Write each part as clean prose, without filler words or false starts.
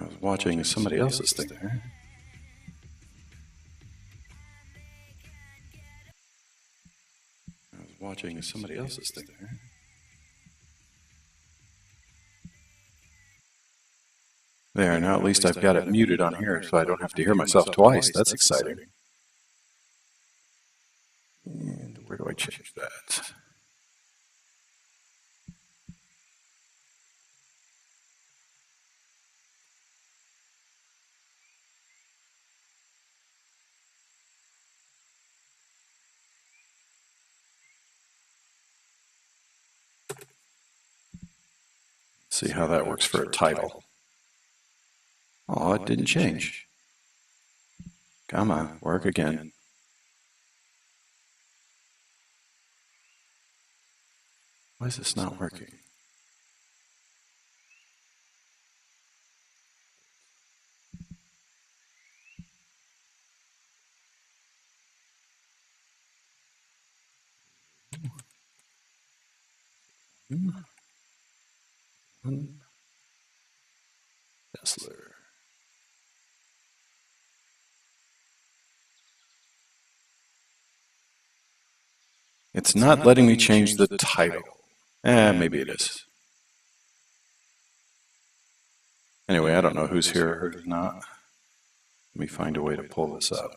I was watching somebody else's thing there. There, now at least I've got it muted on here so I don't have to hear myself twice. That's exciting. And where do I change that? See how that works for a title. Oh, it didn't change. Come on, work again. Why is this not working? Kessler. It's not letting me change the title. Maybe it is. Anyway, I don't know who's here or who's not. Let me find a way to pull this up.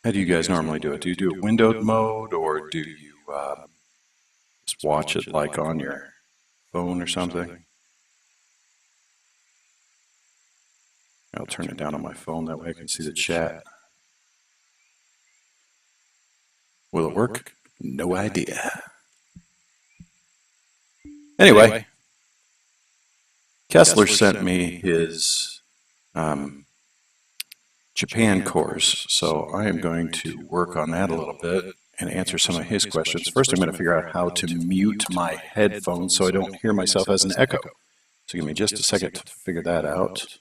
How do you guys normally do it? Do you do it windowed mode, or do you just watch it like on your phone or something? I'll turn it down on my phone, that way I can see the chat. Will it work? No idea. Anyway, Kessler sent me his Japan course, so I am going to work on that a little bit and answer some of his questions. First, I'm going to figure out how to mute my headphones so I don't hear myself as an echo. So give me just a second to figure that out.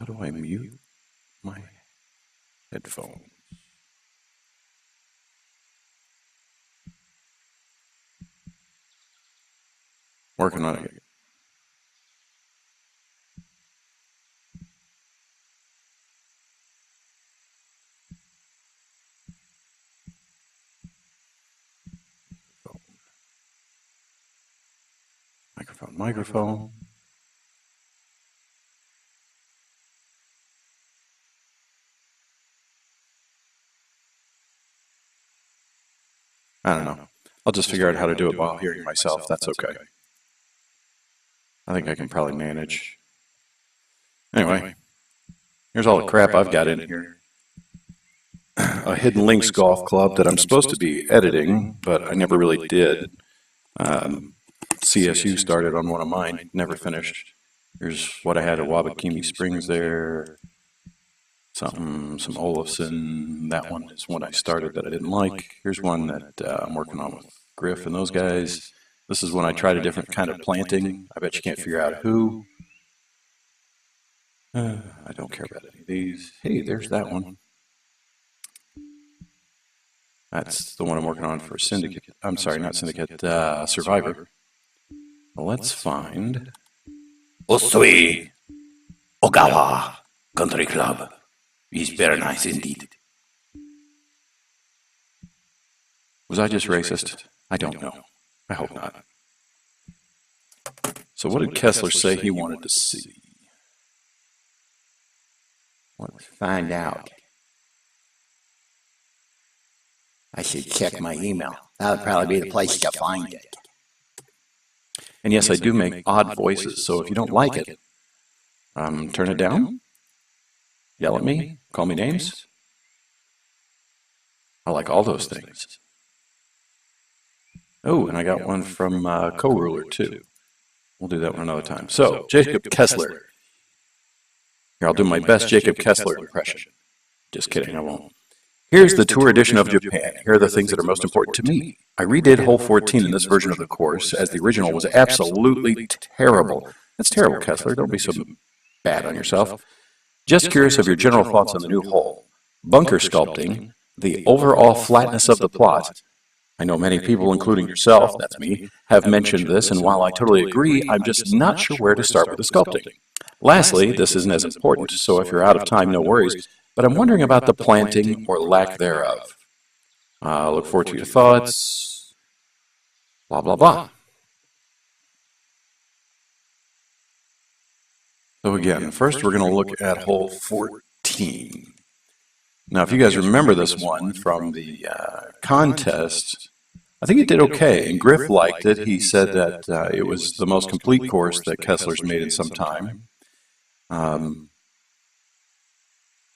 How do I mute my headphones? Working on it. Microphone. I don't know. I'll just figure out how to do it while hearing myself. That's okay. I think I can probably manage. Anyway, here's all the crap I've got in here. A Hidden Links golf club that I'm supposed to be editing, but I never really did. CSU started on one of mine, never finished. Here's what I had at Wabakimi Springs there. Some Olafson. That one is one I started that I didn't like. Here's one that I'm working on with Griff and those guys. This is when I tried a different kind of planting. I bet you can't figure out who. I don't care about any of these. Hey, there's that one. That's the one I'm working on for Syndicate. I'm sorry, not Syndicate, Survivor. Well, let's find Osui Ogawa Country Club. Is very nice indeed. Was I just racist? I don't know. I hope not. So what did Kessler say he wanted to see? Let's find out. I should check my email. That would probably be the place to find it. And yes, I do make odd voices, so if you don't like it, turn it down, yell at me, call me names. I like all those things. Oh, and I got one from Co-Ruler, too. We'll do that one another time. So, Jacob Kessler. Here, I'll do my best Jacob Kessler impression. Just kidding, I won't. Here's the tour edition of Japan. Here are the things that are most important to me. I redid Hole 14 in this version of the course, as the original was absolutely terrible. That's terrible, Kessler. Don't be so bad on yourself. Just curious of your general thoughts on the new hole. Bunker sculpting, the overall flatness of the plot. I know many people, including yourself, that's me, have mentioned this, and while I totally agree, I'm just not sure where to start with the sculpting. Lastly, this isn't as important, so if you're out of time, no worries, but I'm wondering about the planting or lack thereof. Look forward to your thoughts. Blah, blah, blah. So again, first we're going to look at hole 14. Now, if you guys remember this one from the contest, I think it did okay, and Griff liked it. He said that it was the most complete course that Kessler's made in some time.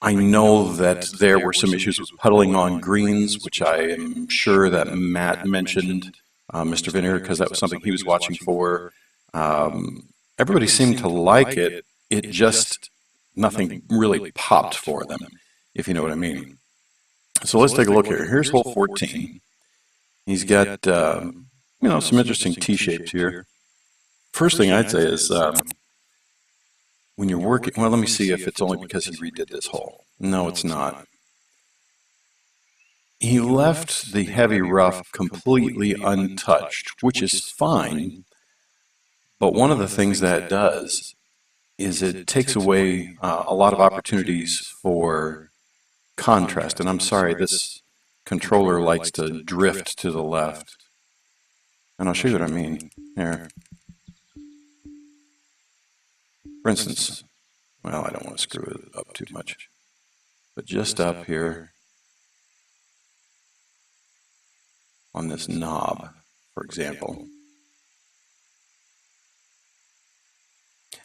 I know that there were some issues with puddling on greens, which I am sure that Matt mentioned, Mr. Vinner, because that was something he was watching for. Everybody seemed to like it. It just, nothing really popped for them, if you know what I mean. So let's take a look here. Here's hole 14. He's got, some interesting T-shapes here. First thing I'd say is when you're working, well, let me see if it's only because he redid this hole. No, it's not. He left the heavy rough completely untouched, which is fine, but one of the things that does is it takes away a lot of opportunities for contrast. And I'm sorry, this controller likes to drift to the left. And I'll show you what I mean here. For instance, well, I don't want to screw it up too much, but just up here on this knob, for example.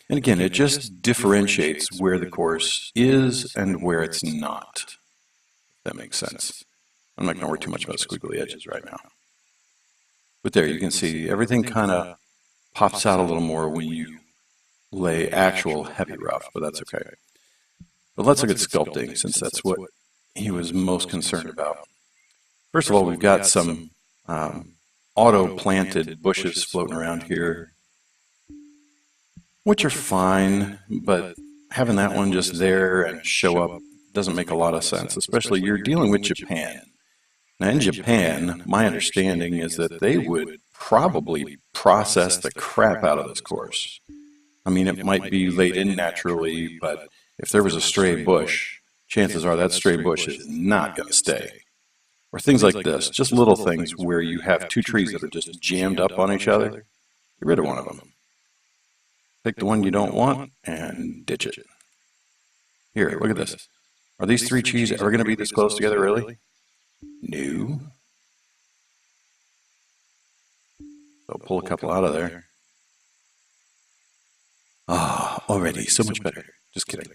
And again, it just differentiates where the course is and where it's not. If that makes sense. I'm not going to worry too much about squiggly edges right now. But there, you can see everything kind of pops out a little more when you lay actual heavy rough, but that's okay. But let's look at sculpting, since that's what he was most concerned about. First of all, we've got some auto-planted bushes floating around here, which are fine, but having that one just there and show up doesn't make a lot of sense, especially you're dealing with Japan. Now, in Japan, my understanding is that they would probably process the crap out of this course. I mean, it might be laid in naturally, but if there was a stray bush, chances are that stray bush is not going to stay. Or things like this, just little things where you have two trees that are just jammed up on each other. Get rid of one of them. Pick the one you don't want and ditch it. Here, look at this. Are these three trees ever going to be this close together, really? No. So pull a couple out of there. Ah, already, so much better. Just kidding.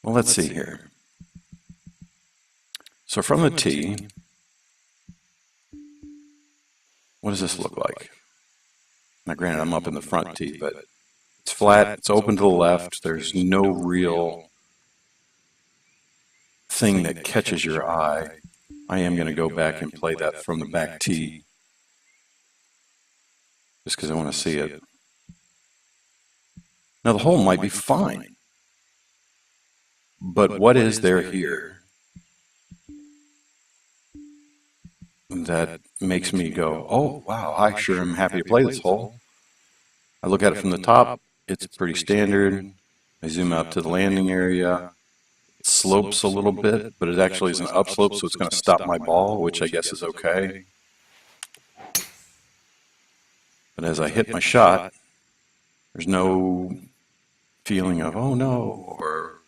Well, let's see here. So from the tee, what does this look like? Now, granted, I'm up in the front tee, but it's flat, it's open to the left, there's no real thing that catches your eye. I am going to go back and play that from the back tee, just because I want to see it. Now, the hole might be fine, but what is there here that makes me go, oh, wow, I sure am happy to play this hole? I look at it from the top, it's pretty standard. I zoom out to the landing area. It slopes a little bit, but it actually is an upslope, so it's going to stop my ball, which I guess is okay. But as I hit my shot, there's no feeling of, oh no, or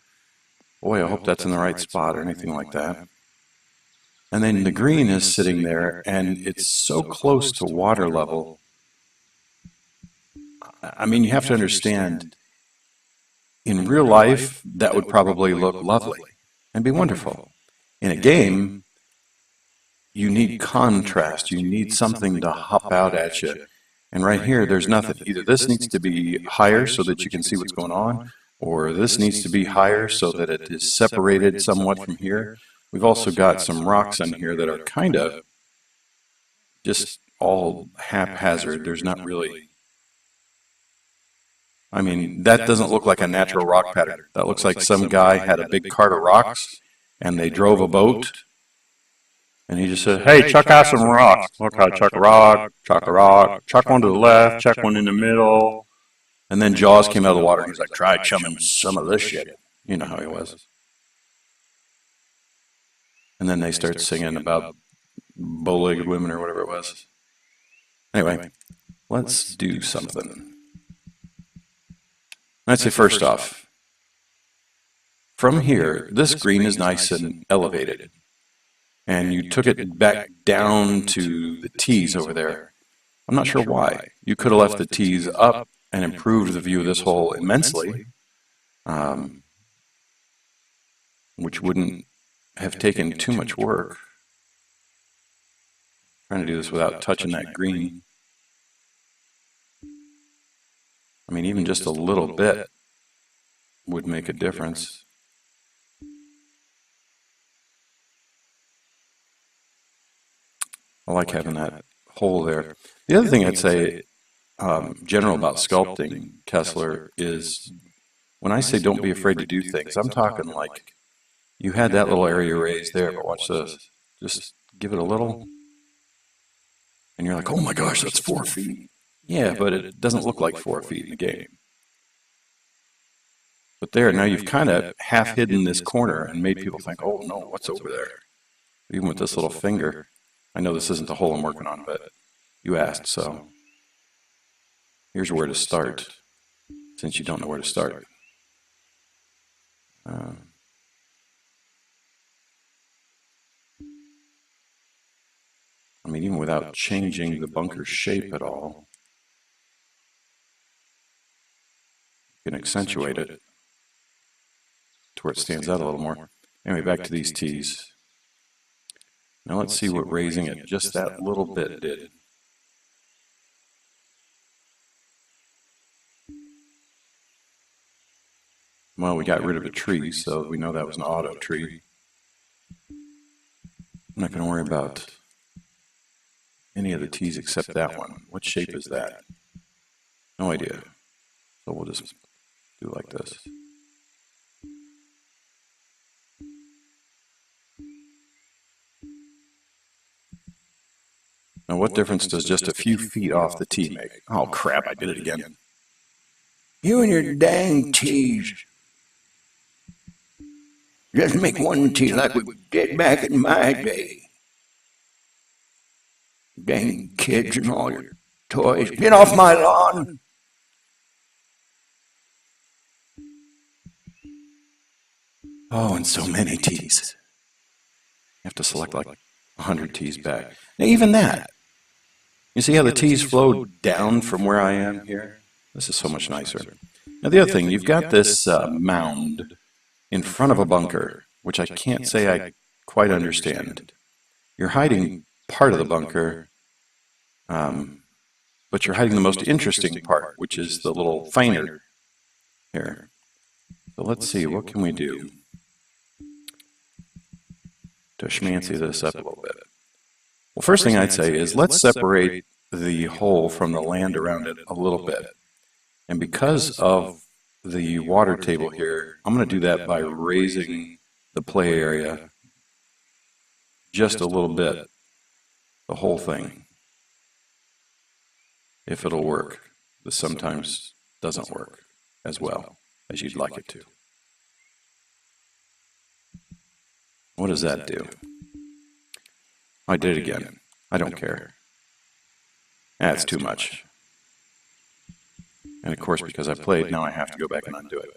boy, I hope that's in the right spot, or anything like that. And then the green is sitting there, and it's so close to water level. I mean, you have to understand, in real life, that would probably look lovely and be wonderful. In a game, you need contrast. You need something to hop out at you. And right here, there's nothing. Either this needs to be higher so that you can see what's going on, or this needs to be higher so that it is separated somewhat from here. We've also got some rocks in here that are kind of just all haphazard. There's not really I mean, that doesn't look like a natural rock pattern. That looks like some guy had a big cart of rocks, and they drove a boat, and he just said, hey, chuck out some rocks. Okay, chuck a rock, chuck one to the left, chuck one in the middle. And then Jaws came out of the water, and he's like, try chumming some of this shit. You know how he was. And then they start singing about bow-legged women or whatever it was. Anyway, let's do something. I'd say first off, from here, this green is nice and elevated. And you took it back down to the tees over there. I'm not sure why. You could have left the tees up and improved the view of this hole immensely, which wouldn't have taken too much work. I'm trying to do this without touching that green. I mean, even just a little bit would make a difference. I like having that hole there. The other thing I'd say, general about sculpting, Kessler, is when I say don't be afraid to do things, I'm talking like you had that little area raised there, but watch this. Just give it a little, and you're like, oh my gosh, that's 4 feet. Yeah, but it doesn't look like 4 feet in the game. But there, now you've kind of half hidden this corner and made people think, oh no, what's over there? Even with this little finger. I know this isn't the hole I'm working on, but you asked, so here's where to start, since you don't know where to start. I mean, even without changing the bunker shape at all, you can accentuate it to where it stands out a little more. Anyway, back to these tees. Now let's see what raising it just that little bit did. Well, we got rid of a tree, so we know that was an auto tree. I'm not going to worry about any of the tees except that one. What shape is that? No idea. So we'll just do like this. Now, what difference does just a few feet off the tee make? Oh, crap, I did it again. You and your dang tees. Just make one tee like we did back in my day. Dang kids and all your toys. Get off my lawn. Oh, and so many tees. You have to select like 100 tees back. Now, even that. You see how the tees flow down from where I am here? This is so much nicer. Now, the other thing, you've got this mound in front of a bunker, which I can't say I quite understand. You're hiding part of the bunker, but you're hiding the most interesting part, which is the little feiner here. So let's see, what can we do to schmancy this up a little bit? Well, first thing I'd say is let's separate the hole from the land around it a little bit. And because of the water table here, I'm going to do that by raising the play area just a little bit, the whole thing, if it'll work. This sometimes doesn't work as well as you'd like it to. What does that do? I did it again. I don't care. That's too much. And of course, because I played, now I have to go back and undo it.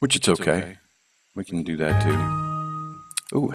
Which it's okay. We can do that too. Ooh.